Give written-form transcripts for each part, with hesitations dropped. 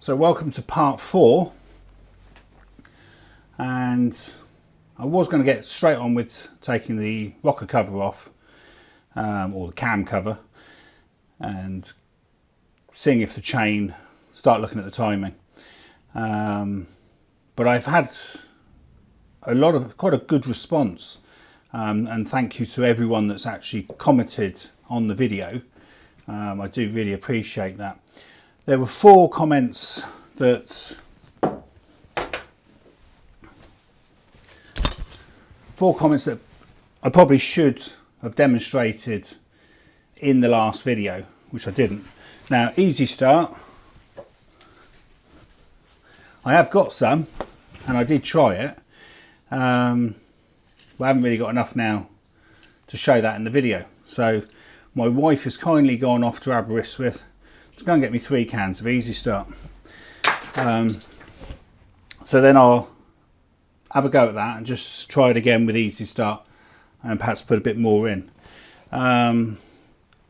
So welcome to part 4, and I was going to get straight on with taking the rocker cover off, or the cam cover, and seeing if the chain, start looking at the timing. But I've had quite a good response, and thank you to everyone that's actually commented on the video. I do really appreciate that. There were 4 comments that I probably should have demonstrated in the last video, which I didn't. Now, easy start. I have got some, and I did try it. But I haven't really got enough now to show that in the video. So my wife has kindly gone off to Aberystwyth to go and get me 3 cans of Easy Start. So then I'll have a go at that and just try it again with Easy Start and perhaps put a bit more in.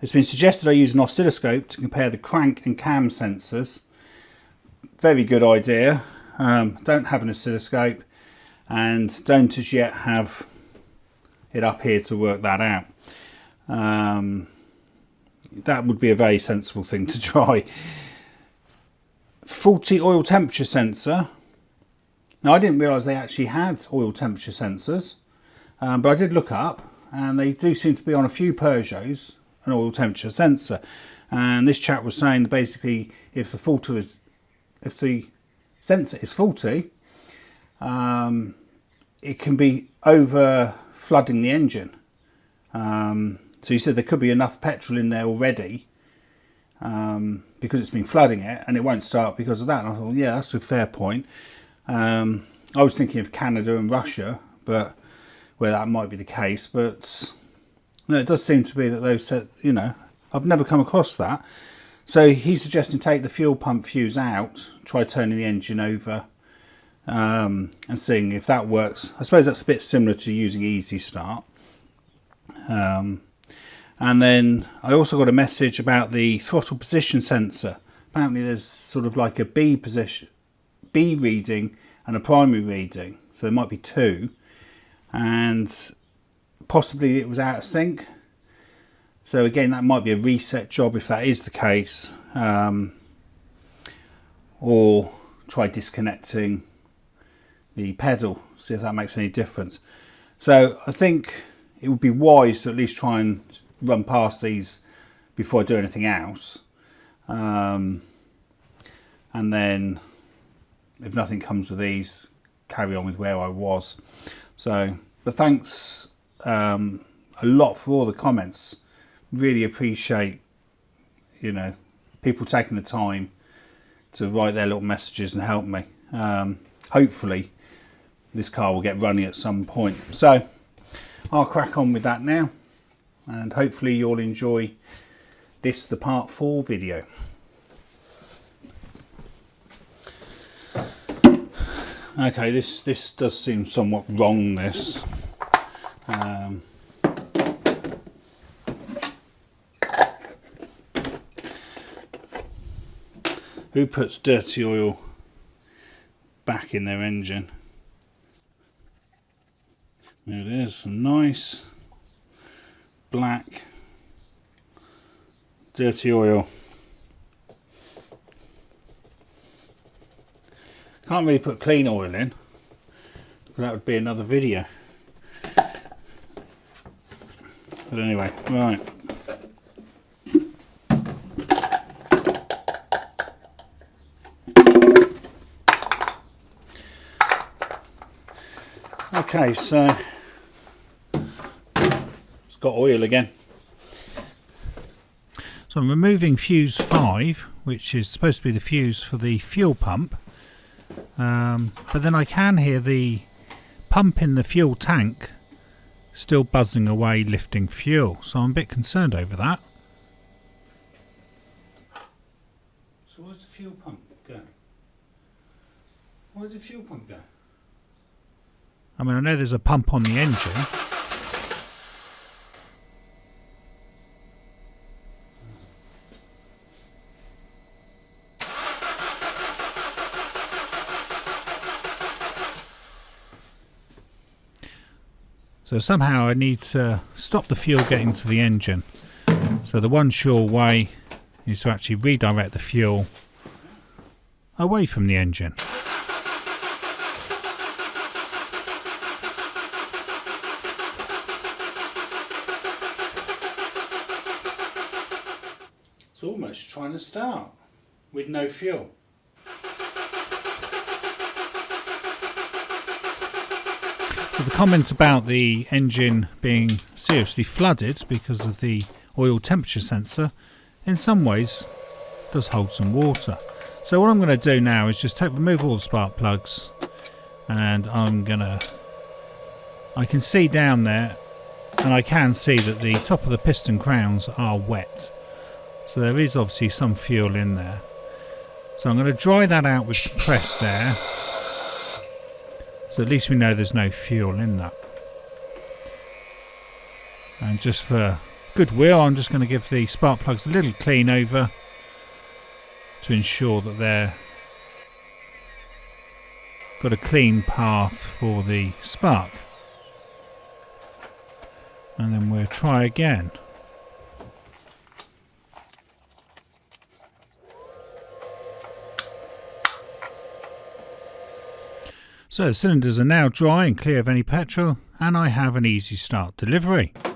It's been suggested I use an oscilloscope to compare the crank and cam sensors. Very good idea. Don't have an oscilloscope and don't as yet have it up here to work that out. That would be a very sensible thing to try. Faulty oil temperature sensor. Now, I didn't realise they actually had oil temperature sensors, but I did look up, and they do seem to be on a few Peugeots, an oil temperature sensor. And this chap was saying that basically, if the sensor is faulty, it can be over flooding the engine. So he said there could be enough petrol in there already because it's been flooding it, and it won't start because of that. And I thought, yeah, that's a fair point. I was thinking of Canada and Russia, but where that might be the case. But no, it does seem to be that those said, I've never come across that. So he's suggesting take the fuel pump fuse out, try turning the engine over, and seeing if that works. I suppose that's a bit similar to using Easy Start. And then I also got a message about the throttle position sensor. Apparently there's sort of like a B reading and a primary reading, so there might be 2, and possibly it was out of sync. So again, that might be a reset job if that is the case, or try disconnecting the pedal, see if that makes any difference. So I think it would be wise to at least try and run past these before I do anything else, and then if nothing comes of these, carry on with where I was. So, but thanks a lot for all the comments. Really appreciate people taking the time to write their little messages and help me. Hopefully this car will get running at some point. So I'll crack on with that now, and hopefully you'll enjoy this, the part 4 video. Okay, this does seem somewhat wrong, this. Who puts dirty oil back in their engine? There it is, nice black dirty oil. Can't really put clean oil in, that would be another video. But anyway, right. Okay, so it's got oil again. So I'm removing fuse 5, which is supposed to be the fuse for the fuel pump. But then I can hear the pump in the fuel tank still buzzing away, lifting fuel. So I'm a bit concerned over that. So where's the fuel pump go? Where's the fuel pump go? I mean, I know there's a pump on the engine. So somehow I need to stop the fuel getting to the engine. So the one sure way is to actually redirect the fuel away from the engine. It's almost trying to start with no fuel. So the comments about the engine being seriously flooded because of the oil temperature sensor in some ways does hold some water. So what I'm going to do now is just remove all the spark plugs, and I can see down there, and I can see that the top of the piston crowns are wet. So there is obviously some fuel in there. So I'm going to dry that out with compress there. So at least we know there's no fuel in that. And just for goodwill, I'm just going to give the spark plugs a little clean over to ensure that they're got a clean path for the spark. And then we'll try again. So the cylinders are now dry and clear of any petrol, and I have an easy start delivery. Do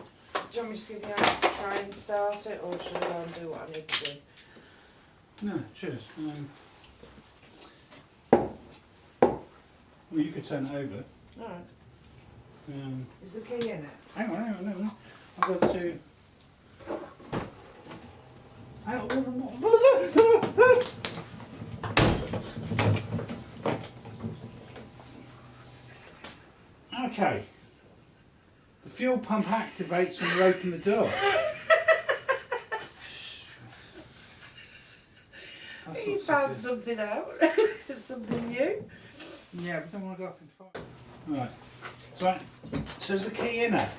you want me to give you a hand to try and start it, or should I go and do what I need to do? No, cheers. Well, you could turn it over. Alright. Is the key in it? Hang on. I've got to... Okay. The fuel pump activates when you open the door. You found something out. Something new. Yeah, but I don't want to go up in fire. Right. So is the key in it?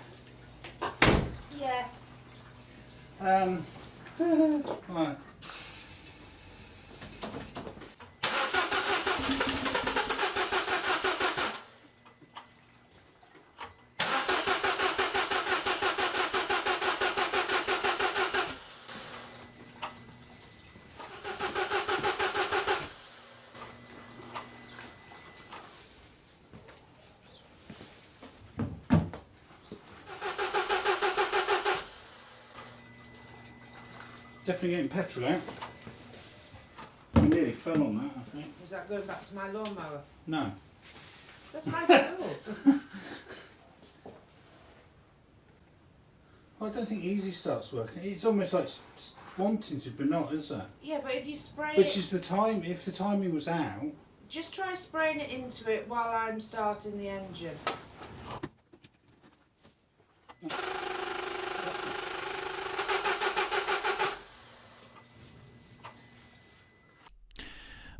Yes. Right. Definitely getting petrol out. We nearly fell on that, I think. Is that going back to my lawnmower? No. That's my fuel. I don't think Easy Start's working. It's almost like wanting to, but not, is it? Yeah, but if you spray Which is the time, if the timing was out... Just try spraying it into it while I'm starting the engine.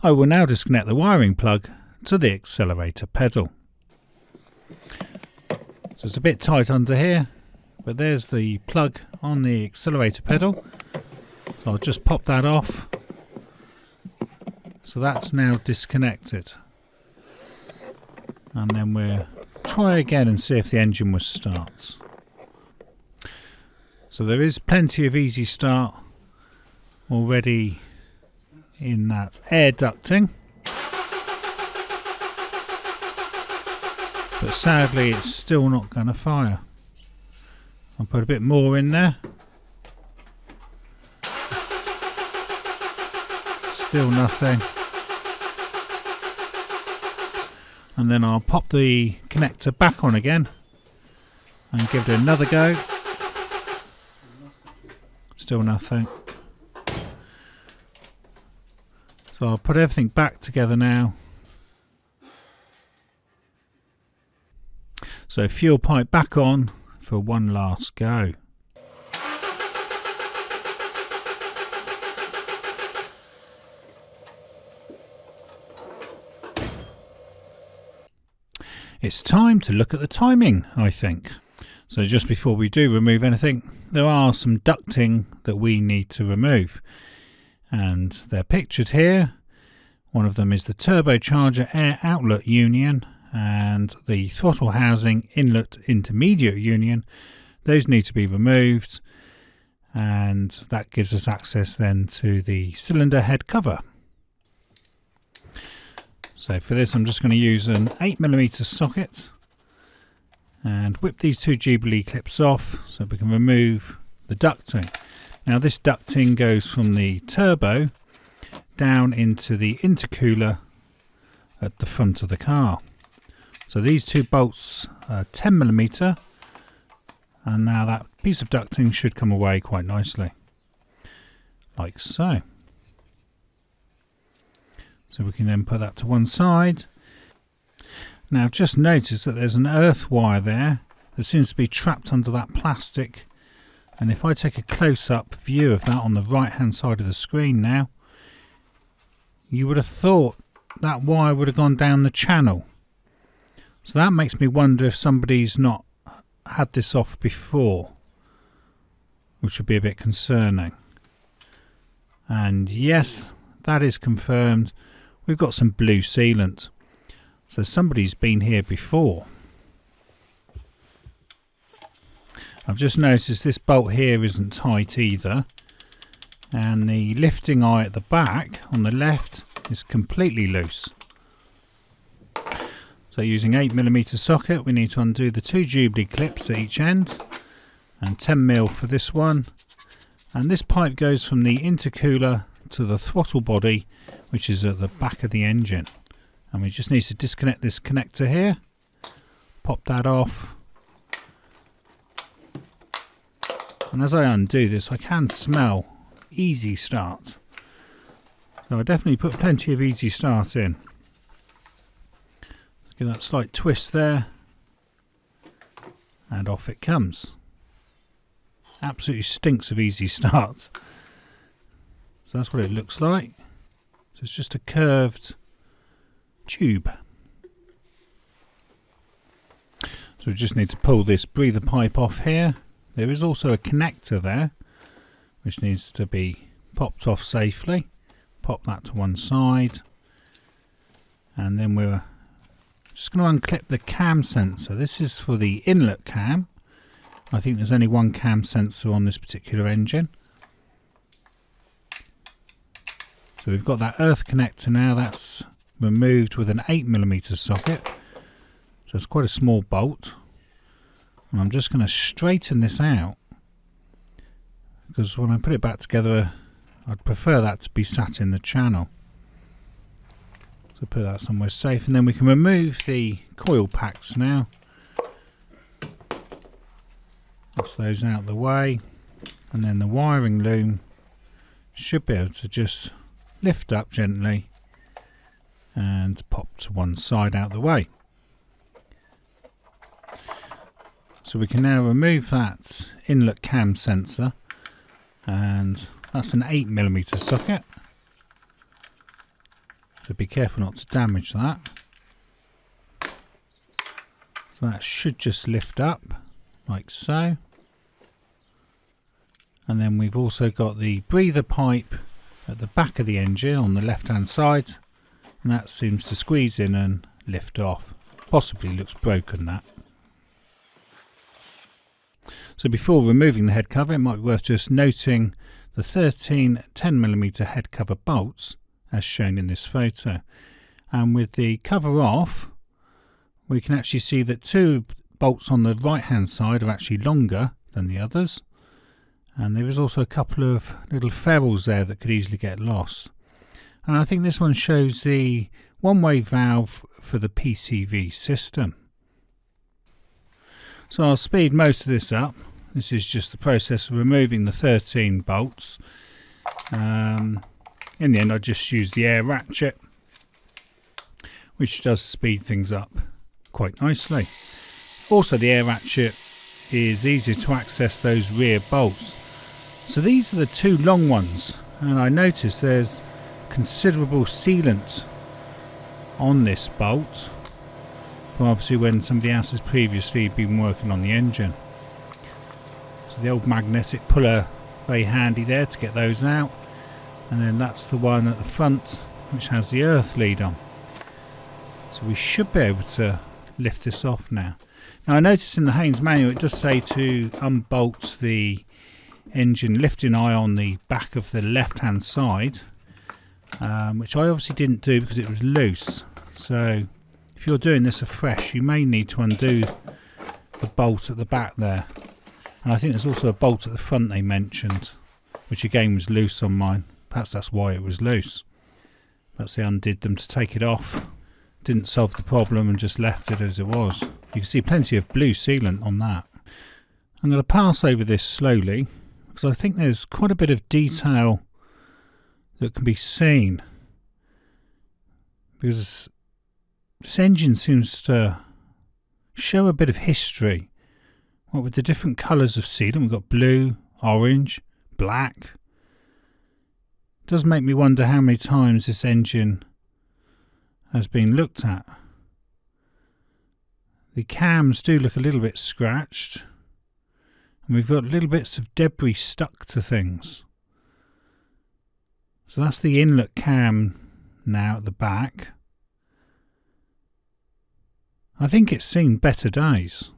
I will now disconnect the wiring plug to the accelerator pedal. So it's a bit tight under here, but there's the plug on the accelerator pedal. So I'll just pop that off. So that's now disconnected. And then we'll try again and see if the engine will start. So there is plenty of Easy Start already in that air ducting, but sadly it's still not going to fire. I'll put a bit more in there. Still nothing. And then I'll pop the connector back on again and give it another go. Still nothing. So I'll put everything back together now. So fuel pipe back on for one last go. It's time to look at the timing, I think. So just before we do remove anything, there are some ducting that we need to remove. And they're pictured here. One of them is the turbocharger air outlet union, and the throttle housing inlet intermediate union, those need to be removed, and that gives us access then to the cylinder head cover. So for this I'm just going to use an 8mm socket and whip these two Jubilee clips off so we can remove the ducting. Now this ducting goes from the turbo down into the intercooler at the front of the car. So these two bolts are 10mm, and now that piece of ducting should come away quite nicely, like so. So we can then put that to one side. Now I've just noticed that there's an earth wire there that seems to be trapped under that plastic, and if I take a close-up view of that on the right hand side of the screen now, you would have thought that wire would have gone down the channel. So that makes me wonder if somebody's not had this off before, which would be a bit concerning. And yes, that is confirmed. We've got some blue sealant, so somebody's been here before. I've just noticed this bolt here isn't tight either, and the lifting eye at the back on the left is completely loose. So using 8mm socket, we need to undo the two Jubilee clips at each end, and 10mm for this one. And this pipe goes from the intercooler to the throttle body, which is at the back of the engine. And we just need to disconnect this connector here, pop that off. And as I undo this, I can smell easy start. So I definitely put plenty of easy start in. Give that slight twist there, and off it comes. Absolutely stinks of easy start. So that's what it looks like. So it's just a curved tube. So we just need to pull this breather pipe off here. There is also a connector there which needs to be popped off safely. Pop that to one side, and then we're just going to unclip the cam sensor. This is for the inlet cam. I think there's only one cam sensor on this particular engine. So we've got that earth connector now, that's removed with an 8mm socket. So it's quite a small bolt. And I'm just going to straighten this out, because when I put it back together, I'd prefer that to be sat in the channel. So put that somewhere safe, and then we can remove the coil packs now. That's those out of the way, and then the wiring loom should be able to just lift up gently and pop to one side out of the way. So we can now remove that inlet cam sensor, and that's an 8mm socket. So be careful not to damage that. So that should just lift up like so. And then we've also got the breather pipe at the back of the engine on the left hand side, and that seems to squeeze in and lift off. Possibly looks broken, that. So before removing the head cover, it might be worth just noting the 13 10mm head cover bolts as shown in this photo. And with the cover off, we can actually see that two bolts on the right hand side are actually longer than the others, and there is also a couple of little ferrules there that could easily get lost. And I think this one shows the one-way valve for the PCV system. So I'll speed most of this up. This is just the process of removing the 13 bolts. In the end I just use the air ratchet, which does speed things up quite nicely. Also the air ratchet is easier to access those rear bolts. So these are the two long ones, and I notice there's considerable sealant on this bolt, obviously when somebody else has previously been working on the engine. So the old magnetic puller, very handy there to get those out. And then that's the one at the front which has the earth lead on. So we should be able to lift this off now. Now I notice in the Haynes manual it does say to unbolt the engine lifting eye on the back of the left hand side, which I obviously didn't do because it was loose. So if you're doing this afresh, you may need to undo the bolt at the back there. And I think there's also a bolt at the front they mentioned, which again was loose on mine. Perhaps that's why it was loose. Perhaps they undid them to take it off, didn't solve the problem and just left it as it was. You can see plenty of blue sealant on that. I'm going to pass over this slowly because I think there's quite a bit of detail that can be seen, because this engine seems to show a bit of history. What with the different colours of sealant, we've got blue, orange, black. It does make me wonder how many times this engine has been looked at. The cams do look a little bit scratched, and we've got little bits of debris stuck to things. So that's the inlet cam now at the back. I think it's seen better days.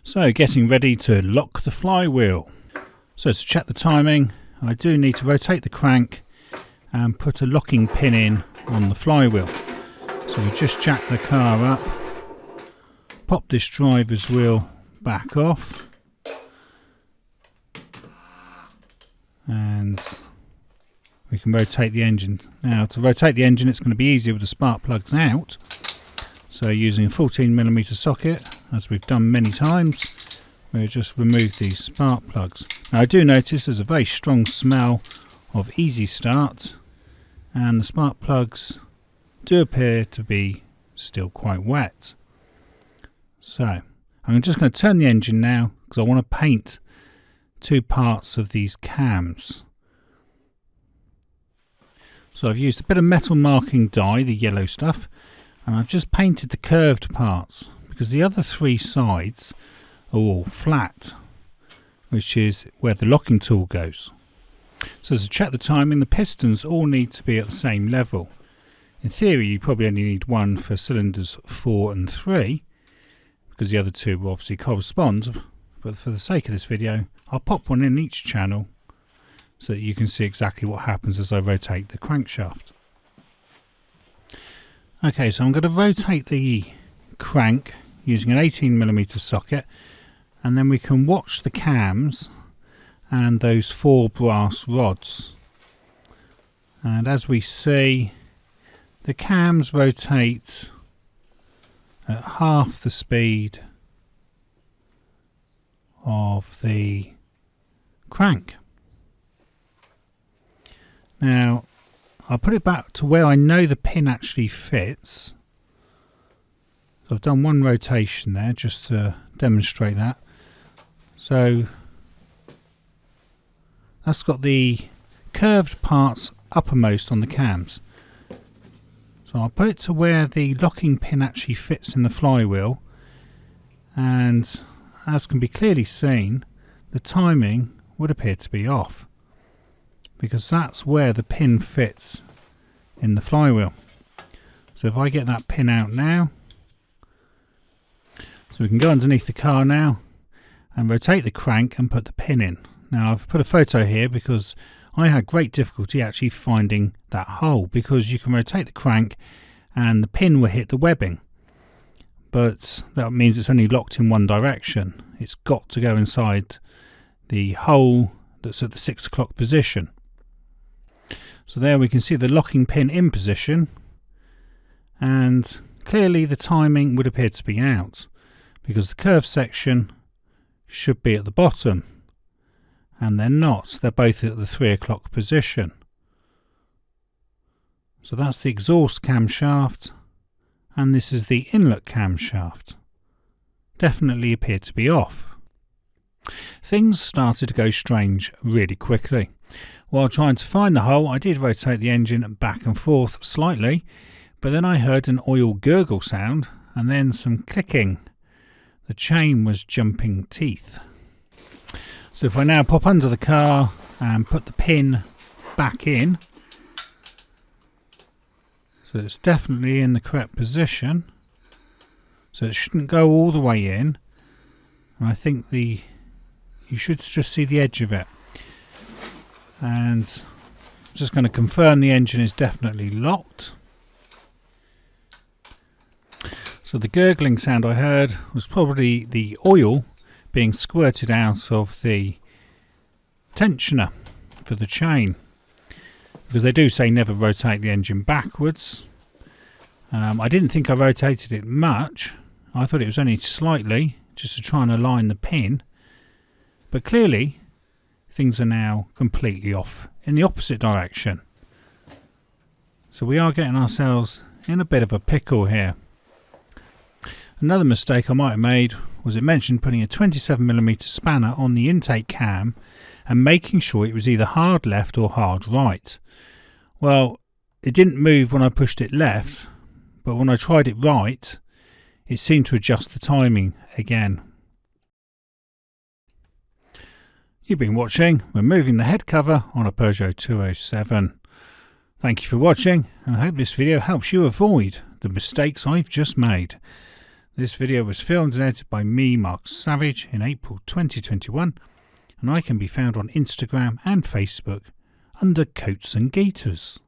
So getting ready to lock the flywheel. So to check the timing, I do need to rotate the crank and put a locking pin in on the flywheel. So we just jack the car up, pop this driver's wheel back off, and we can rotate the engine. Now to rotate the engine it's going to be easier with the spark plugs out, so using a 14mm socket, as we've done many times, we'll just remove these spark plugs. Now I do notice there's a very strong smell of easy start, and the spark plugs do appear to be still quite wet. So I'm just going to turn the engine now because I want to paint two parts of these cams. So I've used a bit of metal marking dye, the yellow stuff, and I've just painted the curved parts because the other three sides are all flat, which is where the locking tool goes. So to check the timing, the pistons all need to be at the same level. In theory you probably only need one for cylinders 4 and 3 because the other two will obviously correspond, but for the sake of this video I'll pop one in each channel so that you can see exactly what happens as I rotate the crankshaft. Okay, so I'm going to rotate the crank using an 18mm socket, and then we can watch the cams and those 4 brass rods. And as we see, the cams rotate at half the speed of the crank. Now I'll put it back to where I know the pin actually fits. So I've done one rotation there just to demonstrate that. So that's got the curved parts uppermost on the cams. So I'll put it to where the locking pin actually fits in the flywheel, and as can be clearly seen, the timing would appear to be off because that's where the pin fits in the flywheel. So if I get that pin out now, so we can go underneath the car now and rotate the crank and put the pin in. Now I've put a photo here because I had great difficulty actually finding that hole, because you can rotate the crank and the pin will hit the webbing, but that means it's only locked in one direction. It's got to go inside the hole that's at the 6 o'clock position. So there we can see the locking pin in position, and clearly the timing would appear to be out because the curved section should be at the bottom, and they're not. They're both at the 3 o'clock position. So that's the exhaust camshaft, and this is the inlet camshaft. Definitely appear to be off. Things started to go strange really quickly. While trying to find the hole, I did rotate the engine back and forth slightly, but then I heard an oil gurgle sound and then some clicking. The chain was jumping teeth. So if I now pop under the car and put the pin back in, So it's definitely in the correct position. So it shouldn't go all the way in. And I think you should just see the edge of it. And I'm just going to confirm the engine is definitely locked. So the gurgling sound I heard was probably the oil being squirted out of the tensioner for the chain, because they do say never rotate the engine backwards. I didn't think I rotated it much. I thought it was only slightly, just to try and align the pin, but clearly things are now completely off in the opposite direction. So we are getting ourselves in a bit of a pickle here. Another mistake I might have made was it mentioned putting a 27mm spanner on the intake cam and making sure it was either hard left or hard right. Well, it didn't move when I pushed it left, but when I tried it right, it seemed to adjust the timing again. You've been watching removing the head cover on a Peugeot 207. Thank you for watching, and I hope this video helps you avoid the mistakes I've just made. This video was filmed and edited by me, Mark Savage, in April 2021, and I can be found on Instagram and Facebook under Coats and Gaiters.